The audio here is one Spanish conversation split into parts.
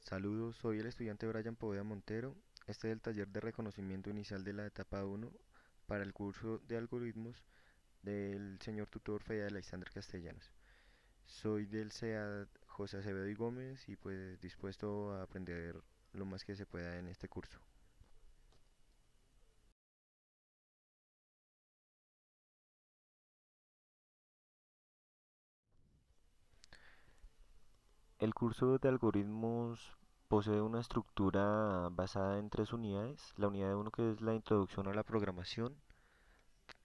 Saludos, soy el estudiante Brian Poveda Montero. Este es el taller de reconocimiento inicial de la etapa 1 para el curso de algoritmos del señor tutor Fede Alexander Castellanos. Soy del CEAD José Acevedo y Gómez y pues dispuesto a aprender lo más que se pueda en este curso. El curso de algoritmos posee una estructura basada en tres unidades. La unidad uno, que es la introducción a la programación,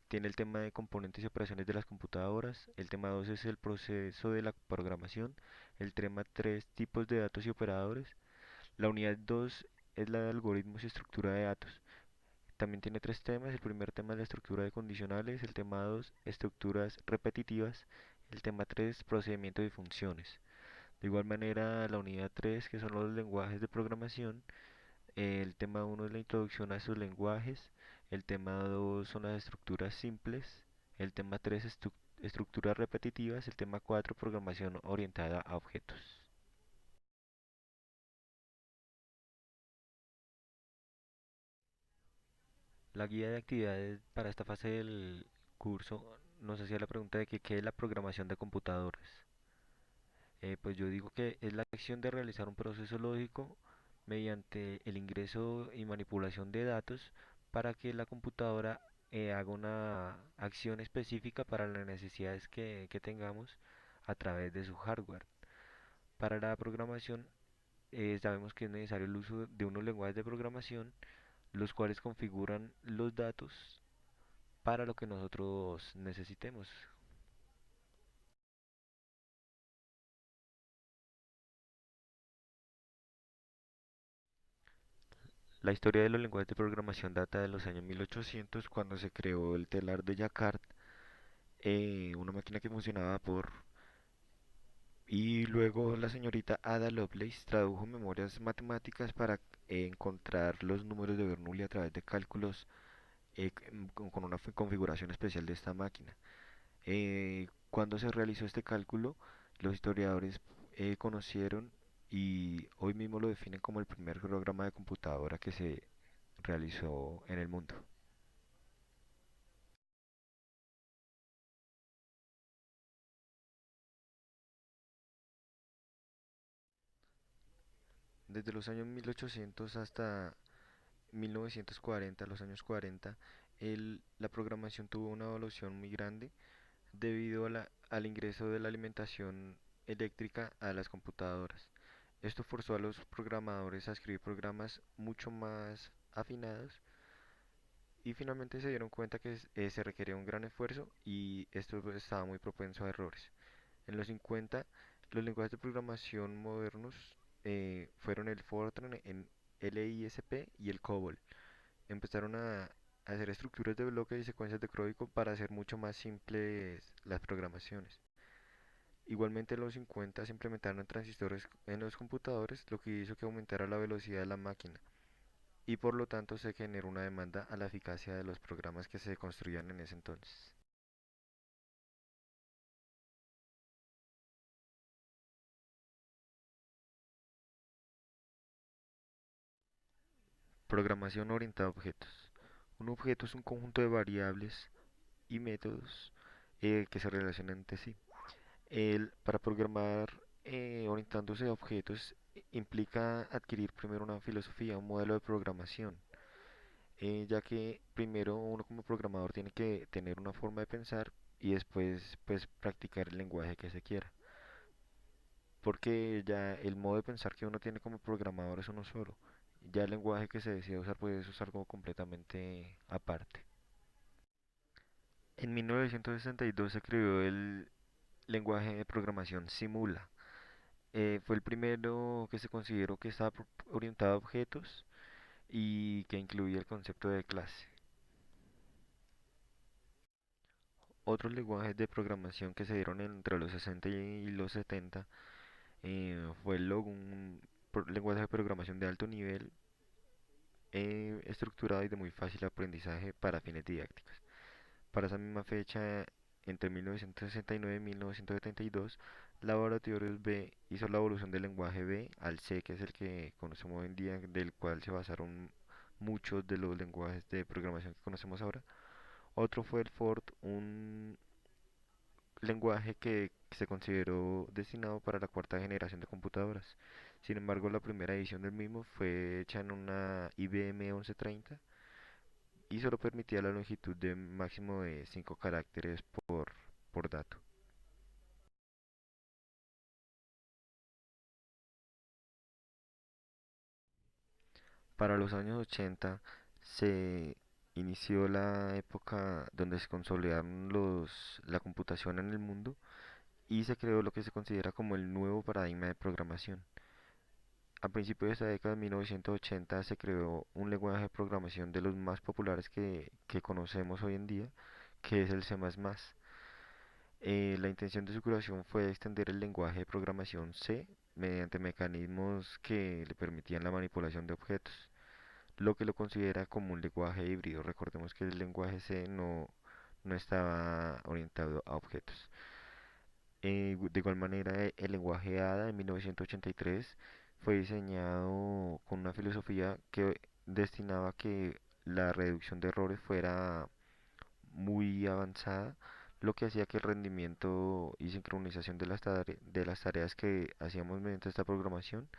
tiene el tema de componentes y operaciones de las computadoras. El tema 2 es el proceso de la programación. El tema 3, tipos de datos y operadores. La unidad 2 es la de algoritmos y estructura de datos. También tiene tres temas. El primer tema es la estructura de condicionales. El tema 2, estructuras repetitivas. El tema 3, procedimiento de funciones. De igual manera, la unidad 3, que son los lenguajes de programación. El tema uno es la introducción a sus lenguajes. El tema 2 son las estructuras simples. El tema 3 estructuras repetitivas. El tema 4 programación orientada a objetos. La guía de actividades para esta fase del curso nos hacía la pregunta de que qué es la programación de computadores. Pues yo digo que es la acción de realizar un proceso lógico mediante el ingreso y manipulación de datos para que la computadora haga una acción específica para las necesidades que tengamos a través de su hardware. Para la programación, sabemos que es necesario el uso de unos lenguajes de programación, los cuales configuran los datos para lo que nosotros necesitemos. La historia de los lenguajes de programación data de los años 1800, cuando se creó el telar de Jacquard, una máquina que funcionaba a vapor, y luego la señorita Ada Lovelace tradujo memorias matemáticas para encontrar los números de Bernoulli a través de cálculos con una configuración especial de esta máquina. Cuando se realizó este cálculo, los historiadores conocieron y hoy mismo lo definen como el primer programa de computadora que se realizó en el mundo. Desde los años 1800 hasta 1940, los años 40, la programación tuvo una evolución muy grande debido al ingreso de la alimentación eléctrica a las computadoras. Esto forzó a los programadores a escribir programas mucho más afinados y finalmente se dieron cuenta que se requería un gran esfuerzo y esto pues, estaba muy propenso a errores. En los 50, los lenguajes de programación modernos fueron el Fortran en LISP y el COBOL. Empezaron a hacer estructuras de bloques y secuencias de código para hacer mucho más simples las programaciones. Igualmente en los 50 se implementaron transistores en los computadores, lo que hizo que aumentara la velocidad de la máquina y por lo tanto se generó una demanda a la eficacia de los programas que se construían en ese entonces. Programación orientada a objetos. Un objeto es un conjunto de variables y métodos que se relacionan entre sí. Para programar orientándose a objetos implica adquirir primero una filosofía, un modelo de programación, ya que primero uno como programador tiene que tener una forma de pensar y después pues practicar el lenguaje que se quiera, porque ya el modo de pensar que uno tiene como programador es uno solo, ya el lenguaje que se decide usar pues eso es algo completamente aparte. En 1962 se creó el lenguaje de programación Simula. Fue el primero que se consideró que estaba orientado a objetos y que incluía el concepto de clase. Otros lenguajes de programación que se dieron entre los 60 y los 70 fue el Logo, un lenguaje de programación de alto nivel, estructurado y de muy fácil aprendizaje para fines didácticos. Para esa misma fecha, entre 1969 y 1972, Laboratorios B hizo la evolución del lenguaje B al C, que es el que conocemos hoy en día, del cual se basaron muchos de los lenguajes de programación que conocemos ahora. Otro fue el Ford, un lenguaje que se consideró destinado para la cuarta generación de computadoras. Sin embargo, la primera edición del mismo fue hecha en una IBM 1130 y solo permitía la longitud de máximo de 5 caracteres por dato. Para los años 80 se inició la época donde se consolidaron la computación en el mundo y se creó lo que se considera como el nuevo paradigma de programación. A principios de esta década de 1980 se creó un lenguaje de programación de los más populares que conocemos hoy en día, que es el C++. La intención de su creación fue extender el lenguaje de programación C mediante mecanismos que le permitían la manipulación de objetos, lo que lo considera como un lenguaje híbrido. Recordemos que el lenguaje C no estaba orientado a objetos. De igual manera, el lenguaje ADA en 1983 fue diseñado con una filosofía que destinaba a que la reducción de errores fuera muy avanzada, lo que hacía que el rendimiento y sincronización de las tareas que hacíamos mediante esta programación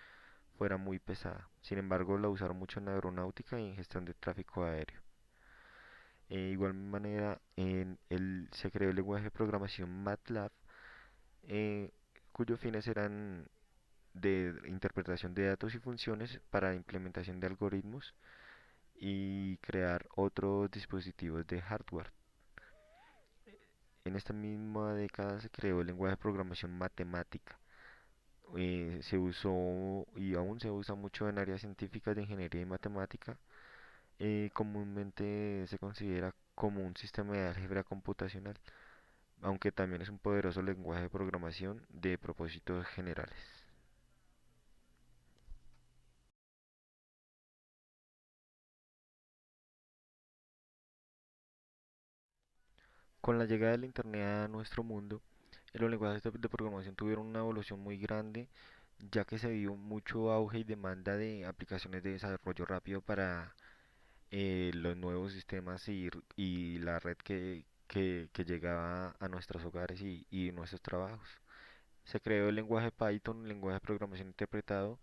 fuera muy pesada. Sin embargo, la usaron mucho en aeronáutica y en gestión de tráfico aéreo. De igual manera, se creó el lenguaje de programación MATLAB, eh, cuyos fines eran de interpretación de datos y funciones para implementación de algoritmos y crear otros dispositivos de hardware. En esta misma década se creó el lenguaje de programación matemática. Se usó y aún se usa mucho en áreas científicas de ingeniería y matemática. Comúnmente se considera como un sistema de álgebra computacional, aunque también es un poderoso lenguaje de programación de propósitos generales. Con la llegada del Internet a nuestro mundo, los lenguajes de programación tuvieron una evolución muy grande, ya que se dio mucho auge y demanda de aplicaciones de desarrollo rápido para los nuevos sistemas y la red que llegaba a nuestros hogares y nuestros trabajos. Se creó el lenguaje Python, un lenguaje de programación interpretado,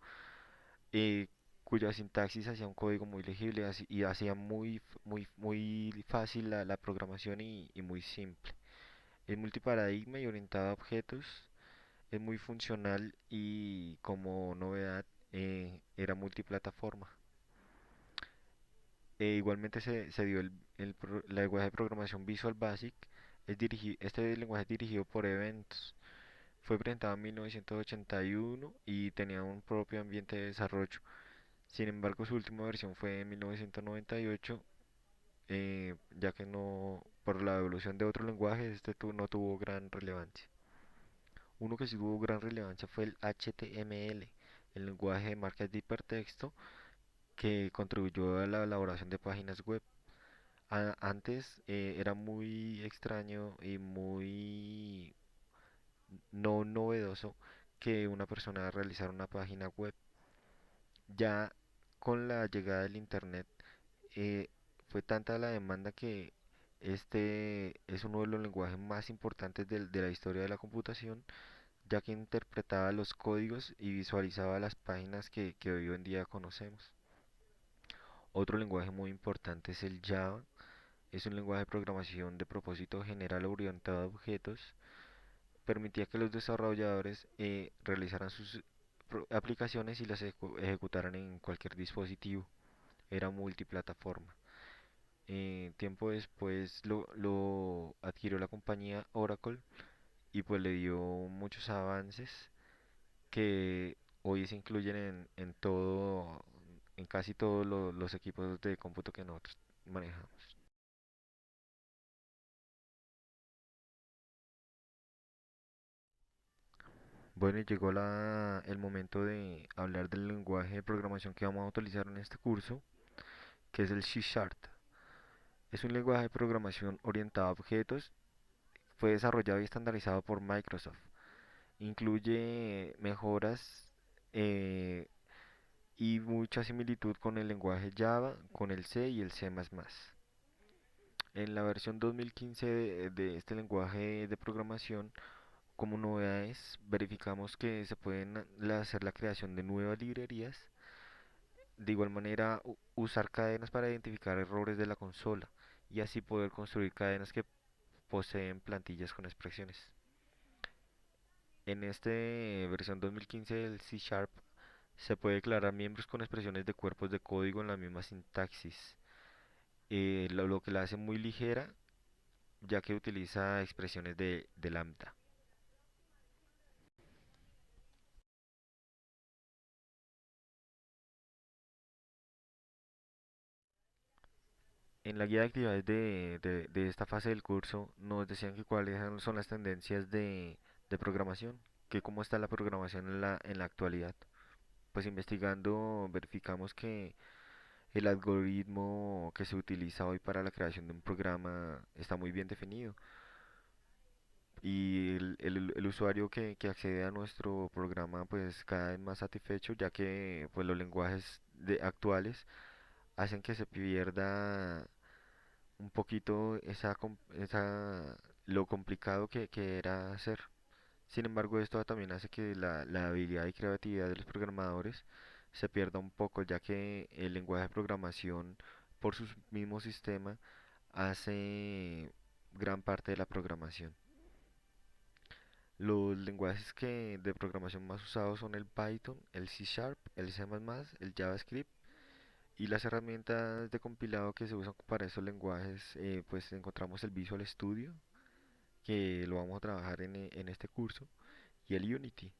eh, cuya sintaxis hacía un código muy legible y hacía muy fácil la programación y muy simple. Es multiparadigma y orientado a objetos, es muy funcional y como novedad era multiplataforma. Igualmente se dio el lenguaje de programación Visual Basic. Este lenguaje es dirigido por eventos. Fue presentado en 1981 y tenía un propio ambiente de desarrollo. Sin embargo, su última versión fue en 1998, ya que por la evolución de otros lenguajes, no tuvo gran relevancia. Uno que sí tuvo gran relevancia fue el HTML, el lenguaje de marcas de hipertexto que contribuyó a la elaboración de páginas web. Antes era muy extraño y muy no novedoso que una persona realizara una página web. Ya con la llegada del internet eh, fue tanta la demanda que este es uno de los lenguajes más importantes de la historia de la computación, ya que interpretaba los códigos y visualizaba las páginas que hoy en día conocemos. Otro lenguaje muy importante es el Java. Es un lenguaje de programación de propósito general orientado a objetos. Permitía que los desarrolladores realizaran sus aplicaciones y las ejecutaran en cualquier dispositivo. Era multiplataforma. Tiempo después lo adquirió la compañía Oracle y pues le dio muchos avances que hoy se incluyen en casi todos los equipos de cómputo que nosotros manejamos. Bueno, y llegó el momento de hablar del lenguaje de programación que vamos a utilizar en este curso, que es el C Sharp. Es un lenguaje de programación orientado a objetos. Fue desarrollado y estandarizado por Microsoft. Incluye mejoras eh, y mucha similitud con el lenguaje Java, con el C y el C++. En la versión 2015 de este lenguaje de programación, como novedades, verificamos que se pueden hacer la creación de nuevas librerías. De igual manera, usar cadenas para identificar errores de la consola y así poder construir cadenas que poseen plantillas con expresiones. En esta versión 2015 del C Sharp se puede declarar miembros con expresiones de cuerpos de código en la misma sintaxis, lo que la hace muy ligera ya que utiliza expresiones de lambda. En la guía de actividades de esta fase del curso nos decían que cuáles son las tendencias de programación, que cómo está la programación en la actualidad. Pues investigando verificamos que el algoritmo que se utiliza hoy para la creación de un programa está muy bien definido y el usuario que accede a nuestro programa pues cada vez más satisfecho ya que pues los lenguajes actuales hacen que se pierda un poquito lo complicado que era hacer. Sin embargo, esto también hace que la habilidad y creatividad de los programadores se pierda un poco, ya que el lenguaje de programación, por su mismo sistema, hace gran parte de la programación. Los lenguajes de programación más usados son el Python, el C Sharp, el C++, el JavaScript y las herramientas de compilado que se usan para esos lenguajes, pues encontramos el Visual Studio, que lo vamos a trabajar en este curso, y el Unity,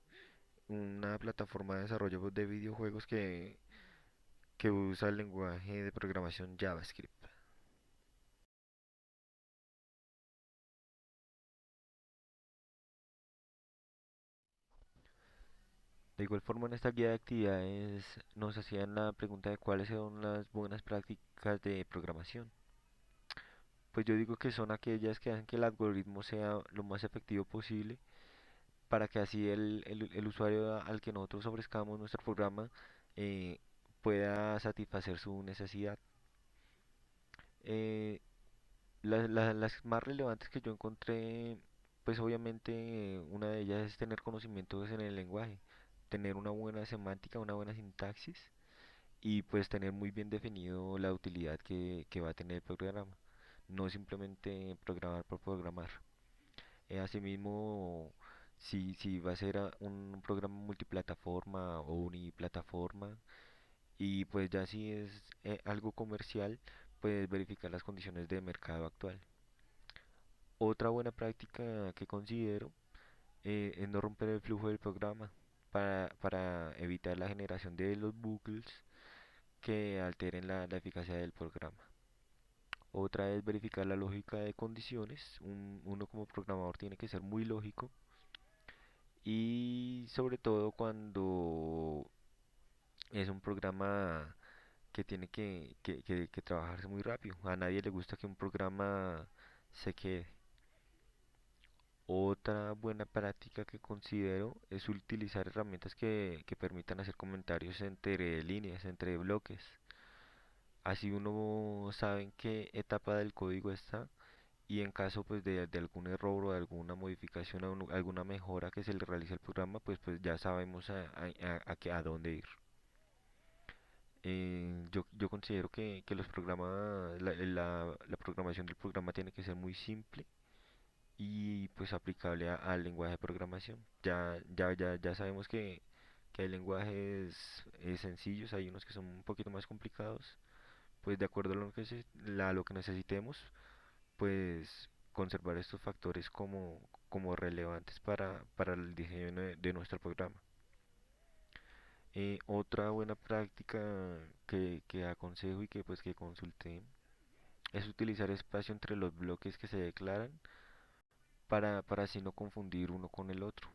una plataforma de desarrollo de videojuegos que usa el lenguaje de programación JavaScript. De igual forma, en esta guía de actividades nos hacían la pregunta de cuáles son las buenas prácticas de programación. Pues yo digo que son aquellas que hacen que el algoritmo sea lo más efectivo posible para que así el usuario al que nosotros ofrezcamos nuestro programa eh, pueda satisfacer su necesidad. Eh, las más relevantes que yo encontré, pues obviamente una de ellas es tener conocimientos en el lenguaje, tener una buena semántica, una buena sintaxis y pues tener muy bien definido la utilidad que va a tener el programa, no simplemente programar por programar. Asimismo, si va a ser un programa multiplataforma o uniplataforma, y pues ya si es algo comercial, pues verificar las condiciones de mercado actual. Otra buena práctica que considero es no romper el flujo del programa para evitar la generación de los bucles que alteren la eficacia del programa. Otra es verificar la lógica de condiciones. Uno como programador tiene que ser muy lógico y sobre todo cuando es un programa que tiene que trabajarse muy rápido. A nadie le gusta que un programa se quede. Otra buena práctica que considero es utilizar herramientas que permitan hacer comentarios entre líneas, entre bloques. Así uno sabe en qué etapa del código está y en caso pues de algún error o de alguna modificación o alguna mejora que se le realice al programa, pues ya sabemos a dónde ir. Yo considero que los programas, la programación del programa tiene que ser muy simple y pues aplicable al lenguaje de programación. Ya sabemos que hay lenguajes sencillos, hay unos que son un poquito más complicados, pues de acuerdo a lo que necesitemos, pues conservar estos factores como relevantes para el diseño de nuestro programa. Otra buena práctica que aconsejo y que pues que consulté es utilizar espacio entre los bloques que se declaran para así no confundir uno con el otro.